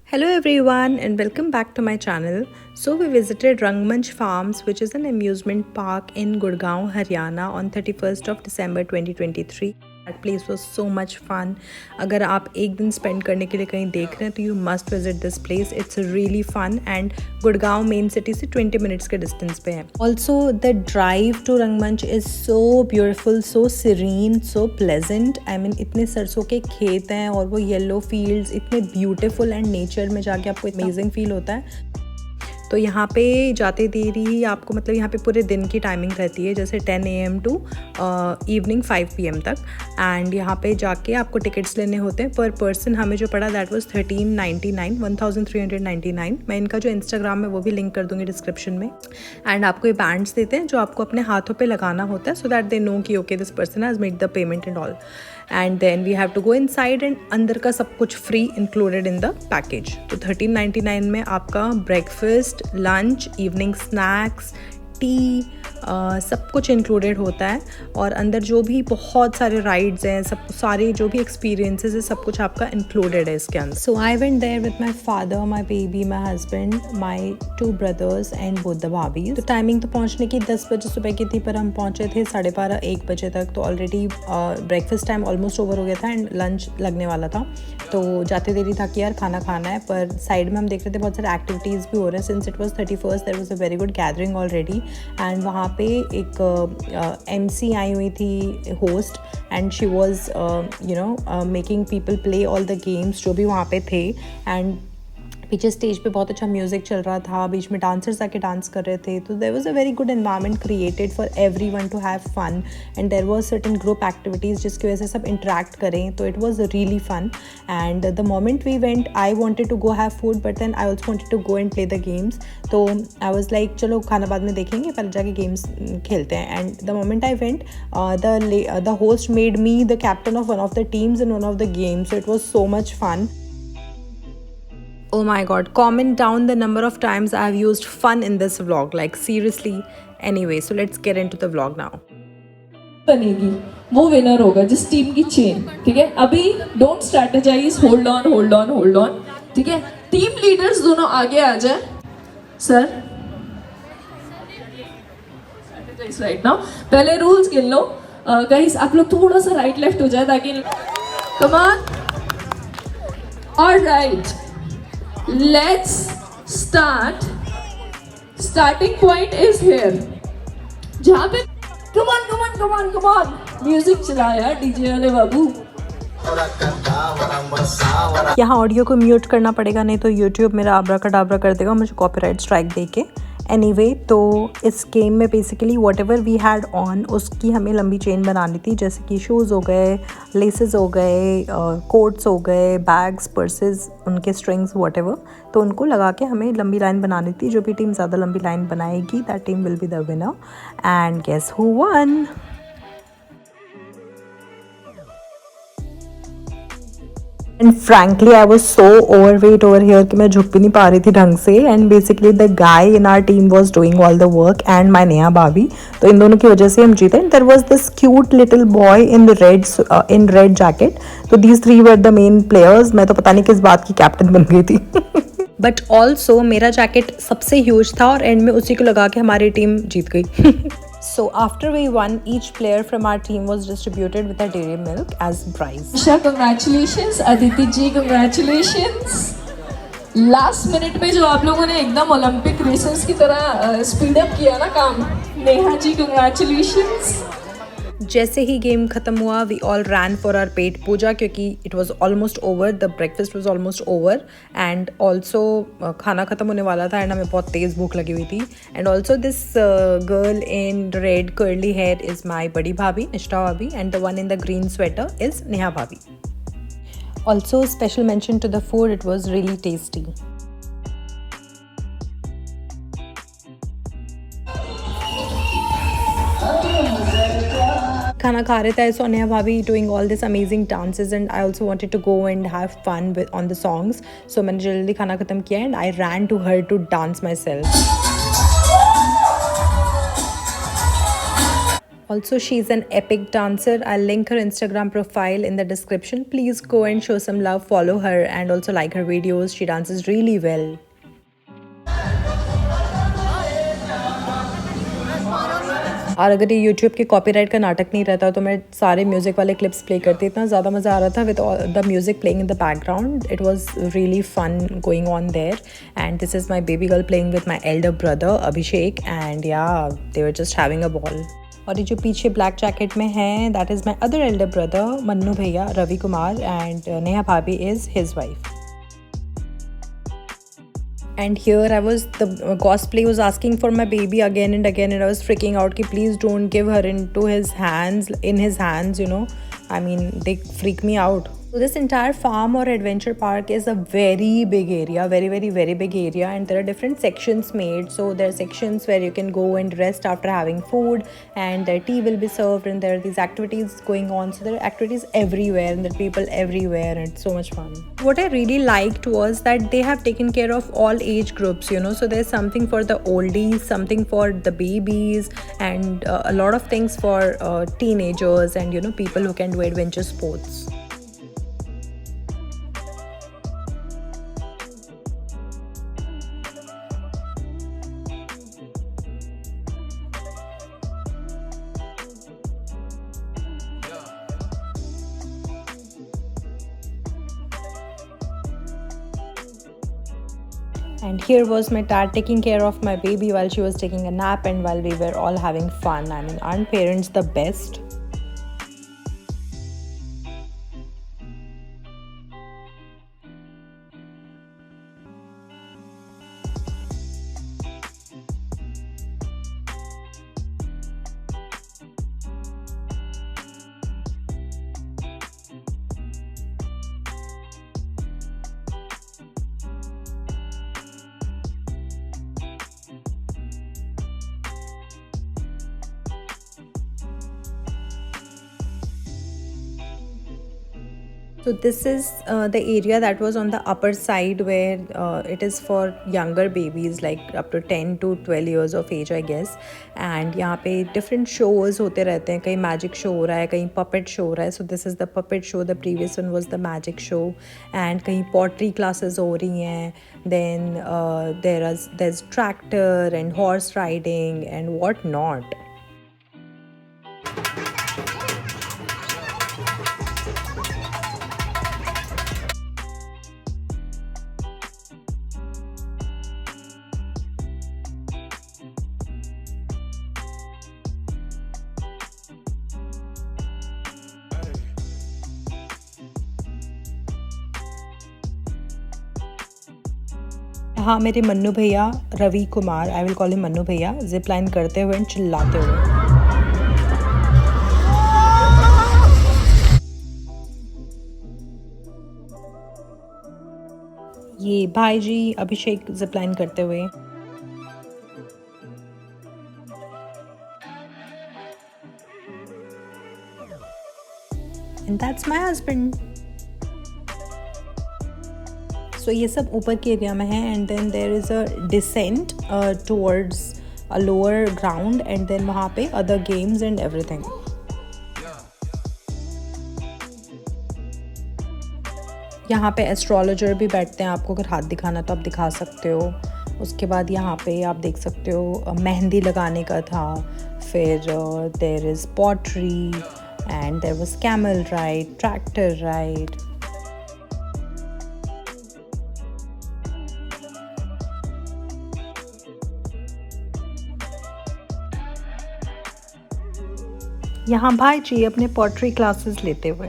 Hello everyone and welcome back to my channel. So we visited Rangmanch Farms, which is an amusement park in Gurgaon, Haryana on 31st of December 2023. That place was so much fun. अगर आप एक दिन spend करने के लिए कहीं देख रहे हैं तो you must visit this place. It's really fun and Gurgaon main city से 20 मिनट्स के डिस्टेंस पे है. Also the drive to Rangmanch is so beautiful, so serene, so pleasant. I mean इतने सरसों के खेत हैं और वो येलो फील्ड्स इतने ब्यूटिफुल एंड नेचर में जाके आपको अमेजिंग फील होता है. तो यहाँ पे जाते देरी ही आपको मतलब यहाँ पे पूरे दिन की टाइमिंग रहती है, जैसे 10 AM टू इवनिंग 5 PM तक. एंड यहाँ पे जाके आपको टिकट्स लेने होते हैं. पर पर्सन हमें जो पड़ा दैट वाज 1399. मैं इनका जो इंस्टाग्राम है वो भी लिंक कर दूँगी डिस्क्रिप्शन में. एंड आपको ये बैंड्स देते हैं जो आपको अपने हाथों पे लगाना होता है, सो दैट दे नो कि okay this person has made the payment and all. And then we have to go inside and अंदर का सब कुछ free included in the package. तो 1399 में आपका breakfast, lunch, evening snacks, tea, सब कुछ इंक्लूडेड होता है. और अंदर जो भी बहुत सारे राइड्स हैं, सब सारे जो भी एक्सपीरियंसेस है, सब कुछ आपका इंक्लूडेड है इसके अंदर. So I went there with my father, my baby, my husband, my 2 brothers and both the bhabhi. तो टाइमिंग तो पहुंचने की 10 बजे सुबह की थी, पर हम पहुंचे थे 12:30 1 बजे तक. तो already breakfast time almost over हो गया था एंड लंच लगने वाला था. तो जाते देरी था कि यार खाना खाना है, पर साइड में हम देख रहे थे बहुत सारे एक्टिविटीज़ भी हो रहे हैं. Since it was 31st there was a very good gathering already. And वहाँ पे एक MC आई हुई थी, host, and she was making people play all the games जो भी वहाँ पे थे. एंड पीछे स्टेज पे बहुत अच्छा म्यूज़िक चल रहा था, बीच में डांसर्स आके डांस कर रहे थे. तो there was a very good environment created for everyone to have fun. And there was certain group activities जिसकी वजह से सब इंटरेक्ट करें. तो it was really fun. And the moment we went I wanted to go have food, but then I also wanted to go and play the games. तो I was like चलो खाना बाद में देखेंगे, पहले जाके गेम्स खेलते हैं. And the moment I went the host made me the captain of one of the teams in one of the games. So it was so much fun. Oh my god, comment down the number of times I have used fun in this vlog, like seriously. Anyway, so let's get into the vlog now. बनेगी वो winner होगा जिस team की chain. ठीक है, अभी don't strategise, hold on hold on hold on. ठीक है, टीम लीडर्स दोनों आगे आ जाए. Sir strategise right now. पहले रूल्स गिन लो. गाइस आप लोग थोड़ा सा राइट लेफ्ट हो जाए ताकि come on. Alright, let's start. Starting point is here. जहाँ पे come on म्यूजिक चलाया डीजे वाले बाबू. यहाँ ऑडियो को म्यूट करना पड़ेगा, नहीं तो यूट्यूब मेरा आबरा का डाबरा कर देगा मुझे कॉपीराइट स्ट्राइक दे के. एनीवे, तो इस गेम में basically whatever we had on उसकी हमें लंबी चेन बनानी थी. जैसे कि शूज़ हो गए, लेसेस हो गए, कोट्स हो गए, बैग्स, पर्सेस, उनके स्ट्रिंग्स, वॉट एवर. तो उनको लगा के हमें लंबी लाइन बनानी थी. जो भी टीम ज़्यादा लंबी लाइन बनाएगी that team will be the winner. And guess who won. And frankly I was so overweight over here कि मैं झुक भी नहीं पा रही थी ढंग से. And basically the guy in our team was doing all the work and my Neha bhabhi. तो इन दोनों की वजह से हम जीते. And there was this cute little boy in red jacket. तो these 3 were the main players. मैं तो पता नहीं किस बात की कैप्टन बन गई थी. बट ऑल्सो मेरा जैकेट सबसे ह्यूज था और एंड में उसी को लगा के हमारी टीम जीत गई. So after we won, each player from our team was distributed with a dairy milk as prize. Isha, congratulations. Aditi ji, congratulations. Last minute में जो आप लोगों ने एकदम ओलंपिक रेसेस की तरह स्पीड अप किया ना काम. नेहा जी, congratulations. जैसे ही गेम ख़त्म हुआ we all ran for our pet puja, क्योंकि it was almost over, the breakfast was almost over. And also खाना ख़त्म होने वाला था एंड हमें बहुत तेज़ भूख लगी हुई थी. And also this girl in red curly hair is my badi bhabhi Nishtha bhabhi. And the one in the green sweater is Neha bhabhi. Also special mention to the food, it was really tasty. खाना खा रहे थे, so Neha bhabhi doing all this amazing dances and I also wanted to go and have fun with on the songs. So मैंने जल्दी खाना ख़त्म किया and I ran to her to dance myself. Also, she's an epic dancer. I'll link her Instagram profile in the description. Please go and show some love, follow her, and also like her videos. She dances really well. और अगर ये YouTube के copyright का नाटक नहीं रहता तो मैं सारे म्यूज़िक वाले क्लिप्स प्ले करती, इतना ज़्यादा मज़ा आ रहा था with the music playing in the background. It was really fun going on there. And this is my baby girl playing with my elder brother Abhishek, and yeah they were just having a ball. और ये जो पीछे black jacket में है, that is my other elder brother Mannu भैया Ravi Kumar, and Neha bhabhi is his wife. And here I was, the cosplay was asking for my baby again and again, and I was freaking out ki please don't give her into his hands, in his hands, you know. I mean, they freak me out. So this entire farm or adventure park is a very big area, very very big area, and there are different sections made. So there are sections where you can go and rest after having food, and their tea will be served, and there are these activities going on. So there are activities everywhere, and there are people everywhere, and it's so much fun. What I really liked was that they have taken care of all age groups, you know. So there's something for the oldies, something for the babies, and a lot of things for teenagers, and you know, people who can do adventure sports. And here was my dad taking care of my baby while she was taking a nap and while we were all having fun. I mean, aren't parents the best? So this is the area that was on the upper side where it is for younger babies like up to 10 to 12 years of age, I guess. And यहाँ पे different shows होते रहते हैं, कहीं magic show हो रहा है, कहीं puppet show हो रहा है. So this is the puppet show. The previous one was the magic show. And कहीं pottery classes हो रही हैं. Then there's tractor and horse riding and what not. हाँ, मेरे मन्नू भैया Ravi Kumar, I will call him Mannu भैया, जिप लाइन करते हुए एंड चिल्लाते हुए. ये भाई जी अभिषेक जिप लाइन करते हुए. And that's my husband. So ये सब ऊपर के एरिया में है, and then there is a descent towards a lower ground, and then वहाँ पे अदर गेम्स एंड एवरीथिंग. यहाँ पे एस्ट्रोलॉजर भी बैठते हैं, आपको अगर हाथ दिखाना तो आप दिखा सकते हो. उसके बाद यहाँ पे आप देख सकते हो मेहंदी लगाने का था. फिर there is pottery, and there was camel ride, tractor ride. यहाँ भाई जी अपने पॉटरी क्लासेस लेते हुए.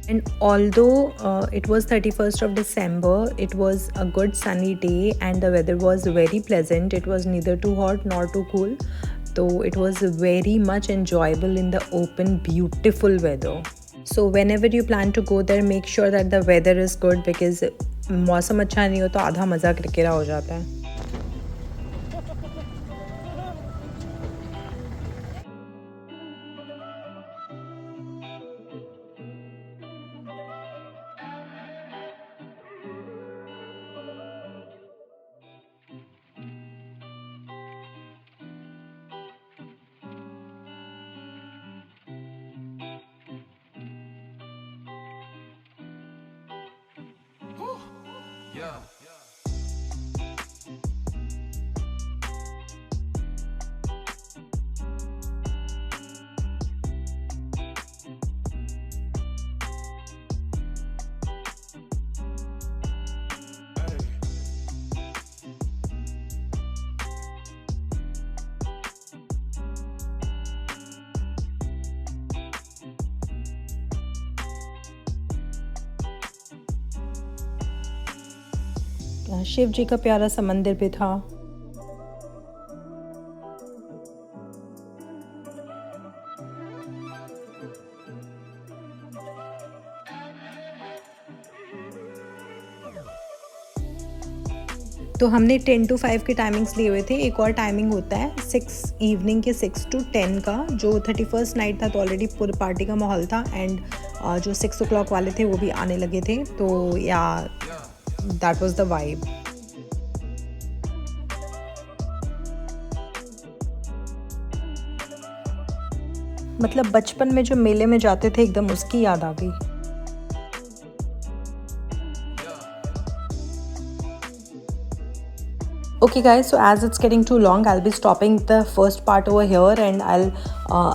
And although it was 31st of December, it was a good sunny day and the weather was very pleasant. It was neither too hot nor too cool. So it was very much enjoyable in the open, beautiful weather. So whenever you plan to go there, make sure that the weather is good because मौसम अच्छा नहीं हो तो आधा मज़ा किरकिरा हो जाता है. Yeah. शिव जी का प्यारा सा मंदिर भी था। तो हमने 10 to 5 के टाइमिंग्स लिए हुए थे। एक और टाइमिंग होता है इवनिंग के 6 to 10 का, जो 31st नाइट था तो ऑलरेडी पूरे पार्टी का माहौल था, एंड जो 6 o'clock वाले थे वो भी आने लगे थे। तो या दैट वाज द वाइब। मतलब बचपन में जो मेले में जाते थे एकदम उसकी याद आ गई। Okay guys, so as it's getting too long, I'll be stopping the first part over here, and I'll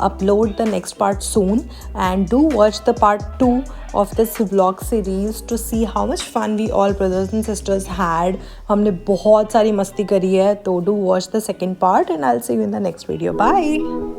upload the next part soon. And do watch the part 2 of this vlog series to see how much fun we all brothers and sisters had. हमने बहुत सारी मस्ती करी है, तो do watch the second part and I'll see you in the next video. Bye!